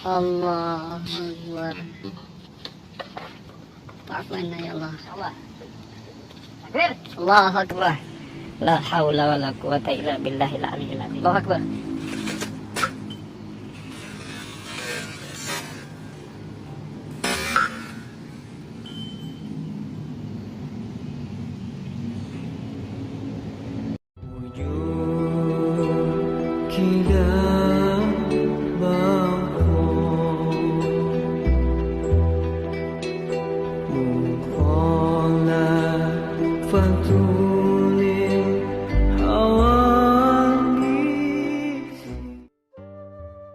Allah Akbar. Ta'afwana ya Allah. Allah Akbar. La haula wala quwata illa billahil aliyyil azim. Allah Akbar.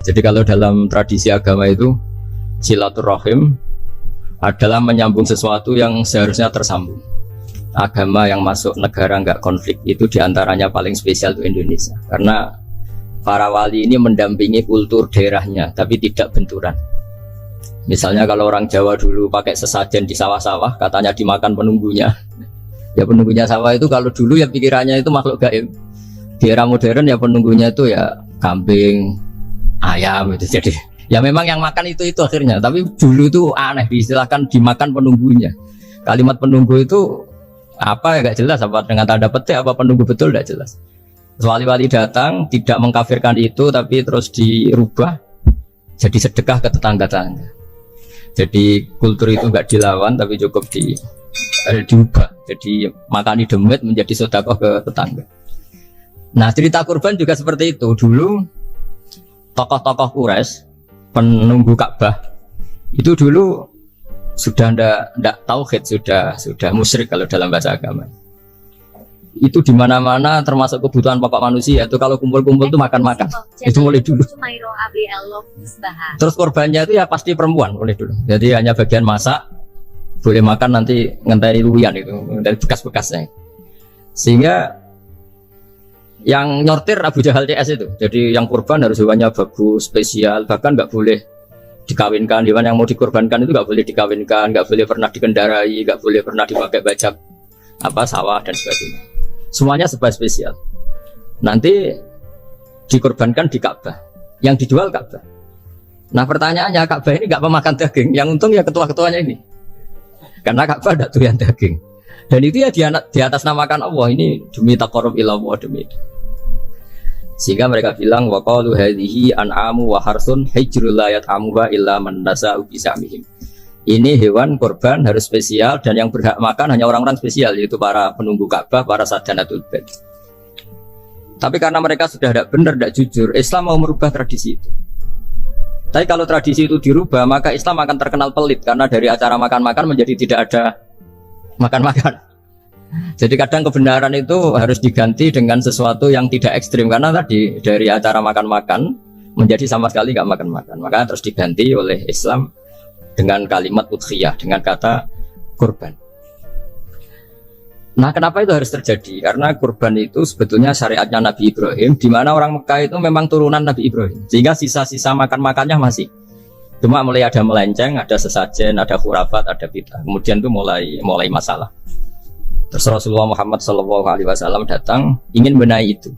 Jadi kalau dalam tradisi agama itu silaturahim adalah menyambung sesuatu yang seharusnya tersambung. Agama yang masuk negara nggak konflik itu diantaranya paling spesial untuk Indonesia karena para wali ini mendampingi kultur daerahnya tapi tidak benturan. Misalnya kalau orang Jawa dulu pakai sesajen di sawah-sawah katanya dimakan penunggunya. Ya penunggunya sawah itu kalau dulu ya pikirannya itu makhluk gaib. Di era modern ya penunggunya itu ya kambing, ayam itu. Jadi ya memang yang makan itu akhirnya. Tapi dulu itu aneh diistilahkan dimakan penunggunya. Kalimat penunggu itu apa ya gak jelas, apa dengan tanda petik apa penunggu betul gak jelas. Wali-wali datang tidak mengkafirkan itu tapi terus dirubah jadi sedekah ke tetangga-tetangga. Jadi kultur itu nggak dilawan tapi cukup diubah. Jadi makani demit menjadi sedekah ke tetangga. Nah cerita kurban juga seperti itu. Dulu tokoh-tokoh Quraisy penunggu Ka'bah itu dulu sudah ndak tauhid, sudah musyrik kalau dalam bahasa agama. Itu di mana-mana termasuk kebutuhan pokok manusia itu kalau kumpul-kumpul itu makan-makan. Itu mulai dulu. Terus korbannya itu ya pasti perempuan mulai dulu. Jadi hanya bagian masak, boleh makan nanti ngenteni luwian itu, dari bekas-bekasnya. Sehingga yang nyortir Abu Jahal CS itu. Jadi yang kurban harus hewannya bagus, spesial, bahkan nggak boleh dikawinkan. Hewan yang mau dikorbankan itu nggak boleh dikawinkan, nggak boleh pernah dikendarai, nggak boleh pernah dipakai bajak sawah dan sebagainya. Semuanya serba spesial. Nanti dikorbankan di Ka'bah, yang dijual Ka'bah. Nah pertanyaannya Ka'bah ini nggak pemakan daging, yang untung ya ketua-ketuanya ini, karena Ka'bah tidak doyan daging. Dan itu ya di atas namakan Allah, ini demi taqarrub ila Allah, demi itu. Sehingga mereka bilang wa qalu hadhihi an'amu wa harsun hijrul la yat'amuha illa man nasa'u bisamihim. Ini hewan korban harus spesial dan yang berhak makan hanya orang-orang spesial, yaitu para penunggu Ka'bah, para sadanatul bait. Tapi karena mereka sudah tidak benar, tidak jujur, Islam mau merubah tradisi itu. Tapi kalau tradisi itu dirubah, maka Islam akan terkenal pelit karena dari acara makan-makan menjadi tidak ada makan-makan. Jadi kadang kebenaran itu harus diganti dengan sesuatu yang tidak ekstrim karena tadi dari acara makan-makan menjadi sama sekali nggak makan-makan. Maka terus diganti oleh Islam dengan kalimat udhiyah, dengan kata kurban. Nah kenapa itu harus terjadi? Karena kurban itu sebetulnya syariatnya Nabi Ibrahim, di mana orang Mekah itu memang turunan Nabi Ibrahim, sehingga sisa-sisa makan-makannya masih. Cuma mulai ada melenceng, ada sesajen, ada khurafat, ada bid'ah. Kemudian itu mulai masalah. Terus Rasulullah Muhammad SAW datang ingin benahi itu.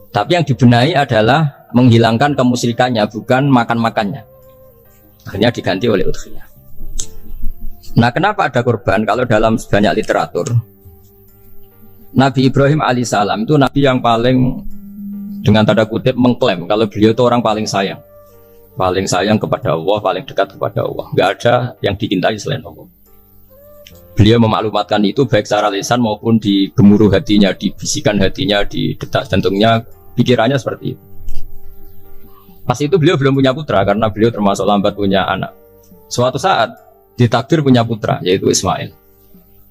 Tapi yang dibenahi adalah menghilangkan kemusyrikannya, bukan makan-makannya. Akhirnya diganti oleh udhiyah. Nah kenapa ada kurban? Kalau dalam banyak literatur, Nabi Ibrahim alaihissalam itu Nabi yang paling dengan tanda kutip mengklaim kalau beliau itu orang paling sayang kepada Allah, paling dekat kepada Allah. Nggak ada yang dicintai selain Allah. Beliau memaklumatkan itu baik secara lisan maupun di gemuruh hatinya, di bisikan hatinya, di detak jantungnya, pikirannya seperti itu. Pas itu beliau belum punya putra karena beliau termasuk lambat punya anak. Suatu saat ditakdir punya putra yaitu Ismail.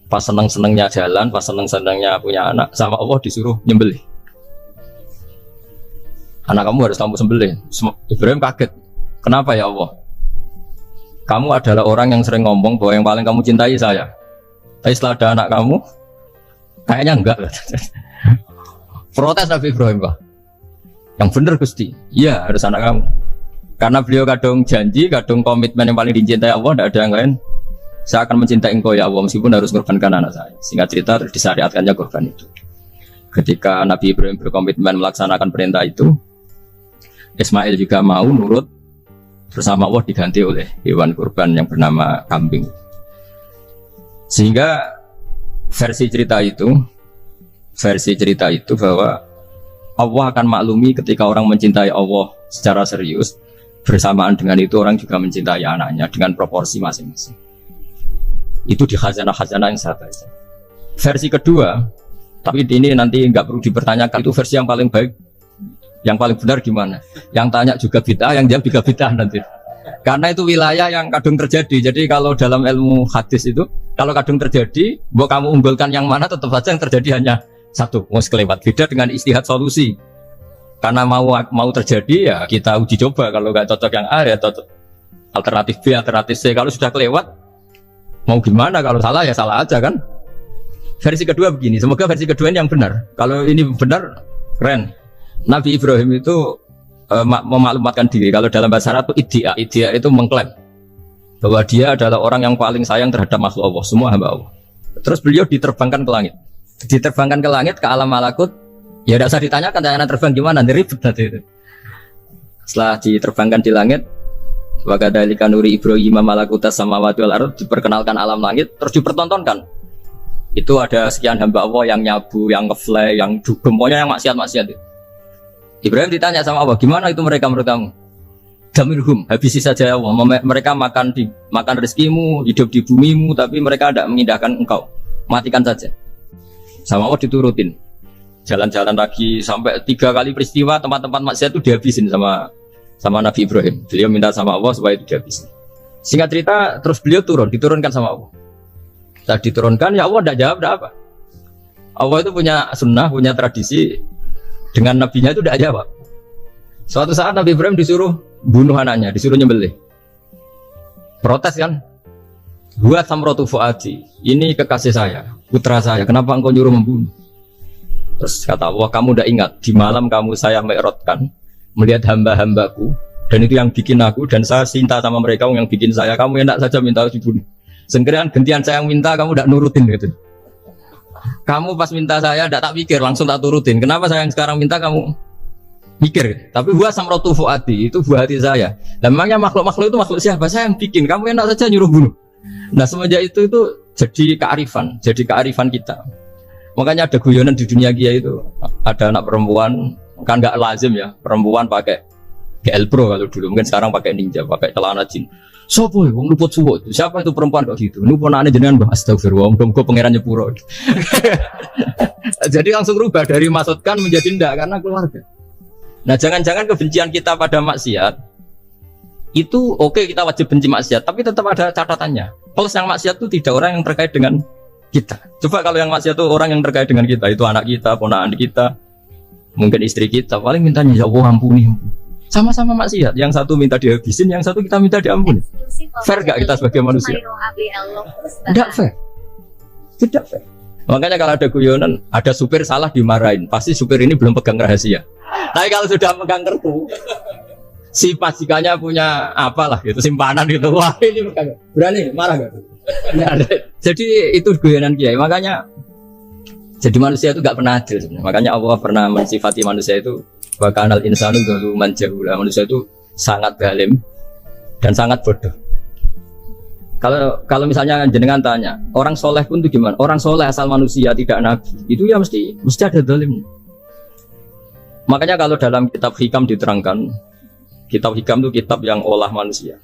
Pas seneng-senengnya jalan, pas seneng-senengnya punya anak, sama Allah disuruh nyembelih. Anak kamu harus kamu sembelih. Ibrahim kaget. Kenapa ya Allah? Kamu adalah orang yang sering ngomong bahwa yang paling kamu cintai saya. Tapi setelah ada anak kamu, kayaknya enggak. Protes Nabi Ibrahim, Pak. Yang benar Gusti, iya harus anak kamu. Karena beliau kadung janji, kadung komitmen yang paling dicintai Allah, tidak ada yang lain. Saya akan mencintai engkau ya Allah, meskipun harus mengorbankan anak saya. Singkat cerita, terus disyariatkannya korban itu. Ketika Nabi Ibrahim berkomitmen melaksanakan perintah itu, Ismail juga mau nurut bersama Allah diganti oleh hewan kurban yang bernama kambing. Sehingga versi cerita itu bahwa Allah akan maklumi ketika orang mencintai Allah secara serius, bersamaan dengan itu orang juga mencintai anaknya dengan proporsi masing-masing. Itu di khazanah-khazanah yang saya baca. Versi kedua, tapi ini nanti nggak perlu dipertanyakan, itu versi yang paling baik, yang paling benar gimana? Yang tanya juga bid'ah, yang jawab juga bid'ah nanti. Karena itu wilayah yang kadung terjadi. Jadi kalau dalam ilmu hadis itu, kalau kadung terjadi, mau kamu unggulkan yang mana, tetap saja yang terjadi hanya satu, mau kelewat. Beda dengan istihad solusi. Karena mau terjadi ya kita uji coba. Kalau nggak cocok yang A ya cocok alternatif B, alternatif C. Kalau sudah kelewat, mau gimana? Kalau salah ya salah aja kan. Versi kedua begini. Semoga versi kedua ini yang benar. Kalau ini benar, keren. Nabi Ibrahim itu memaklumatkan diri. Kalau dalam bahasa Arab itu iddia itu mengklaim bahwa dia adalah orang yang paling sayang terhadap makhluk Allah, semua hamba Allah. Terus beliau diterbangkan ke langit. Diterbangkan ke langit, ke alam malakut. Ya tidak usah ditanyakan cara terbang gimana, ribet nanti itu. Setelah diterbangkan di langit, wa kadzalika nuri Ibrahim malakutas samawati wal ardh, diperkenalkan alam langit, terus dipertontonkan. Itu ada sekian hamba Allah yang nyabu, yang ngefly, yang dugem, pokoknya yang maksiat-maksiat itu. Ibrahim ditanya sama Allah, gimana itu mereka menurut kamu? Damirhum, habisi saja ya Allah. Mereka makan rezekimu, hidup di bumimu, tapi mereka tidak mengindahkan engkau. Matikan saja. Sama Allah diturutin. Jalan-jalan lagi sampai 3 kali peristiwa tempat-tempat maksiat itu dihabisin sama Nabi Ibrahim. Beliau minta sama Allah supaya itu dihabisin. Singkat cerita, terus beliau diturunkan sama Allah. Setelah diturunkan, ya Allah tidak jawab, tidak apa. Allah itu punya sunnah, punya tradisi. Dengan nabinya itu tidak jawab. Suatu saat Nabi Ibrahim disuruh bunuh anaknya, disuruh nyembelih. Protes kan? Buat samrotu fuadi, ini kekasih saya, putra saya, kenapa engkau nyuruh membunuh? Terus kata Allah, kamu udah ingat, di malam kamu saya mi'rajkan, melihat hamba-hambaku, dan itu yang bikin aku, dan saya cinta sama mereka yang bikin saya, kamu enak saja minta dibunuh. Segera gantian saya yang minta, kamu udah nurutin gitu. Kamu pas minta saya, tidak tak pikir, langsung tak turutin. Kenapa saya yang sekarang minta kamu mikir? Tapi buat samrotu fuadi, itu buah hati saya. Dan memangnya makhluk-makhluk itu makhluk siapa? Saya yang bikin, kamu enak saja nyuruh bunuh. Nah semenjak itu jadi kearifan kita. Makanya ada guyonan di dunia kia itu, ada anak perempuan, kan nggak lazim ya, perempuan pakai GL Pro kalau dulu, mungkin sekarang pakai Ninja, pakai celana jin. Sopo ya, wong luput suwut. Siapa itu perempuan kok gitu? Ini ponakane jenengan Mbah, astagfirullah, muga-muga pangeran nyepuro. Jadi langsung rubah dari maksudkan menjadi ndak karena keluarga. Nah, jangan-jangan kebencian kita pada maksiat itu oke, kita wajib benci maksiat, tapi tetap ada catatannya. Plus yang maksiat itu tidak orang yang terkait dengan kita. Coba kalau yang maksiat itu orang yang terkait dengan kita, itu anak kita, ponakan kita, mungkin istri kita, paling mintanya ya Allah ampuni. Sama-sama maksiat, yang satu minta dihabisin, yang satu kita minta diampuni. Fair gak kita sebagai manusia? Tidak fair. Tidak fair. Makanya kalau ada guyonan, ada supir salah dimarahin, pasti supir ini belum pegang rahasia. Tapi kalau sudah pegang kartu, si majikannya punya apalah gitu, simpanan gitu, wah ini pegang, berani marah gak? Jadi itu guyonan kiai. Makanya jadi manusia itu gak pernah adil sebenarnya. Makanya Allah pernah mensifati manusia itu wa kanal insanu zaluman jahula. Manusia itu sangat zalim dan sangat bodoh. Kalau misalnya jenengan tanya, orang soleh pun itu gimana? Orang soleh asal manusia tidak nabi, itu ya mesti ada zalimnya. Makanya kalau dalam kitab Hikam diterangkan, kitab Hikam itu kitab yang olah manusia.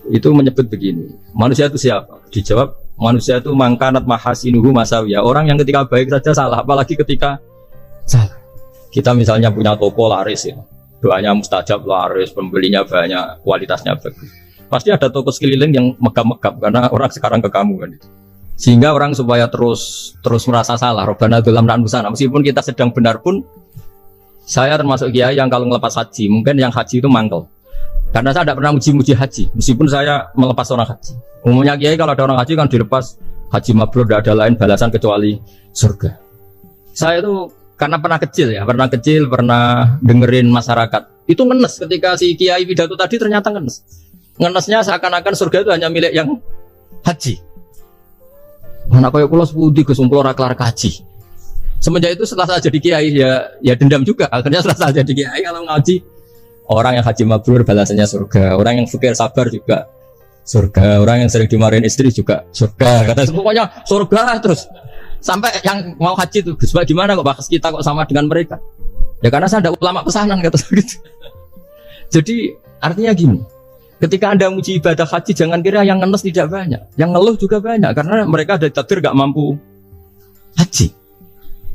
Itu menyebut begini, manusia itu siapa? Dijawab, manusia itu mangkanat mahasinuhu masawiyah. Orang yang ketika baik saja salah, apalagi ketika salah. Kita misalnya punya toko laris ya, doanya mustajab laris, pembelinya banyak, kualitasnya bagus. Pasti ada toko sekeliling yang megap-megap karena orang sekarang ke kamu kan itu. Sehingga orang supaya terus merasa salah. Robbana dzalamna anfusana, meskipun kita sedang benar pun, saya termasuk kiai yang kalau ngelepas haji, mungkin yang haji itu mangkel. Karena saya tidak pernah muji-muji haji, meskipun saya melepas orang haji. Umumnya kiai kalau ada orang haji kan dilepas haji mabrur, tidak ada lain balasan kecuali surga. Saya itu karena pernah kecil, pernah dengerin masyarakat. Itu ngenes ketika si kiai pidato tadi ternyata ngenes. Ngenesnya seakan-akan surga itu hanya milik yang haji. Anak kaya kula sepudi kesumpul ora kelar kaji. Semenjak itu setelah saya jadi kiai ya dendam juga. Akhirnya setelah saya jadi kiai kalau ngaji orang yang haji mabrur balasannya surga, orang yang fakir sabar juga surga, orang yang sering dimarahin istri juga surga. Kata pokoknya surga terus. Sampai yang mau haji itu Gus, gimana kok bahas kita kok sama dengan mereka? Ya karena saya ada ulama pesanan kata gitu. Jadi artinya gini, ketika Anda muji ibadah haji jangan kira yang ngenes tidak banyak, yang ngeluh juga banyak karena mereka ada takdir gak mampu haji.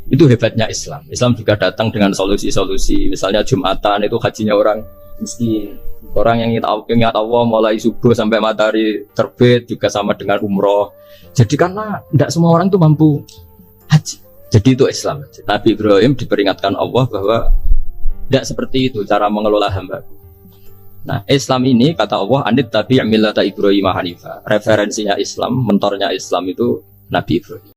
Itu hebatnya Islam. Islam juga datang dengan solusi-solusi. Misalnya Jumatan itu hajinya orang miskin, orang yang ingat Allah mulai subuh sampai matahari terbit juga sama dengan umroh. Jadi karena tidak semua orang itu mampu haji. Jadi itu Islam. Nabi Ibrahim diperingatkan Allah bahwa tidak seperti itu cara mengelola hamba. Nah Islam ini kata Allah anit tabi' millata Ibrahim hanifa. Referensinya Islam, mentornya Islam itu Nabi Ibrahim.